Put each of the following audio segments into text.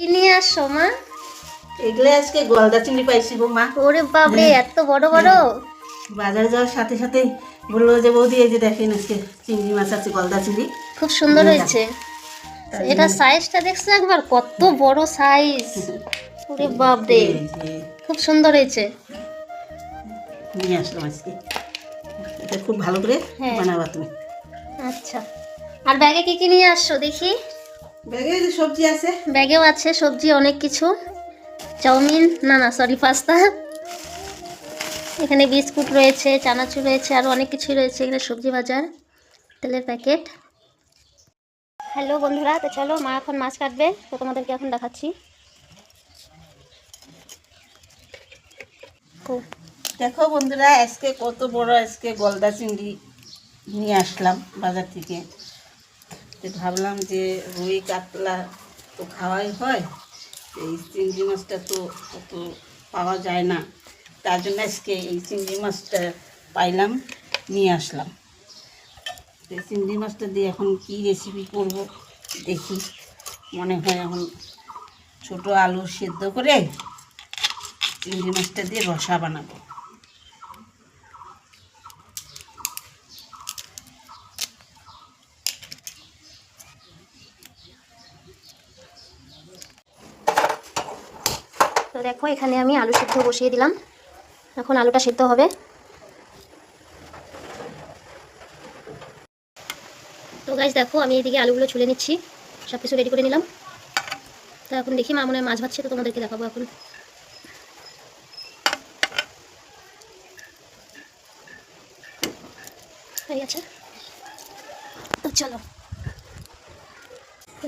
কি নিয়ে আসছো মা? এগুলো আজকে গলদা চিংড়ি পাইছি গো মা। ওরে বাপরে, এত বড় বড়! বাজারে যাওয়ার সাথে সাথে বললো যে বৌদি এই যে দেখেন আজকে চিংড়ি মাছ আছে, গলদা চিংড়ি। খুব সুন্দর হয়েছে। এটা সাইজটা দেখছো একবার, কত বড় সাইজ! ওরে বাপরে, খুব সুন্দর হয়েছে। নিয়ে আসলাম আজকে, এটা খুব ভালো করে বানাবা তুমি। আচ্ছা, আর ব্যাগে কি কি নিয়ে আসছো দেখি? ব্যাগে সবজি আছে। ব্যাগেও আছে সবজি অনেক কিছু। চাউমিন, না সরি, পাস্তা। এখানে বিস্কুট রয়েছে, চানাচুর রয়েছে, আরও অনেক কিছুই রয়েছে। এখানে সবজি বাজার, তেলের প্যাকেট। হ্যালো বন্ধুরা, তো চলো মা এখন মাছ কাটবে, তো তোমাদেরকে এখন দেখাচ্ছি। দেখো বন্ধুরা, আজকে কত বড় আজকে গলদা চিংড়ি নিয়ে আসলাম বাজার থেকে। তো ভাবলাম যে রুই কাতলা তো খাওয়াই হয়, এই চিংড়ি মাছটা তো অত পাওয়া যায় না, তার জন্য আজকে এই চিংড়ি মাছটা পাইলাম, নিয়ে আসলাম। এই চিংড়ি মাছটা দিয়ে এখন কি রেসিপি করব দেখি। মনে হয় এখন ছোট আলু সেদ্ধ করে চিংড়ি মাছটা দিয়ে রসা বানাবো। তো দেখো, এখানে আমি আলু সিদ্ধ বসিয়ে দিলাম, এখন আলুটা সিদ্ধ হবে। তো গাইস দেখো, আমি এদিকে আলুগুলো ছুলে নিচ্ছি, সব কিছু রেডি করে নিলাম। তো এখন দেখি, মা মনে হয় মাছ ভাজছে, তো তোমাদেরকে দেখাবো এখন। হয়ে গেছে, তো চলো।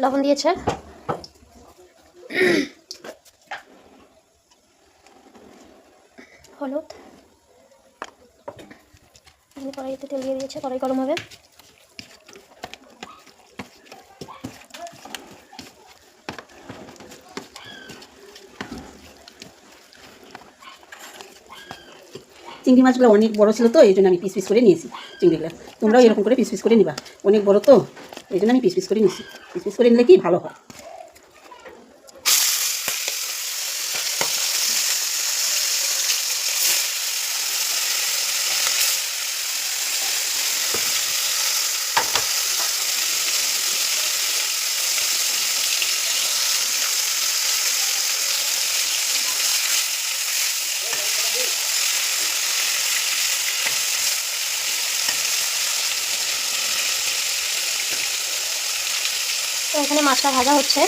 লবণ দিয়েছে, হলুদ, কড়াইতে তেল দিয়ে দিয়েছে, কড়াই গরম হবে। চিংড়ি মাছগুলো অনেক বড় ছিল, তো এই জন্য আমি পিস পিস করে নিয়েছি চিংড়িগুলো। তোমরাও এরকম করে পিস পিস করে নিবা, অনেক বড় তো এই জন্য আমি পিস পিস করে নিয়েছি। পিস পিস করে নিলে কি ভালো হয়। তো এখানে মাছটা ভাজা হচ্ছে।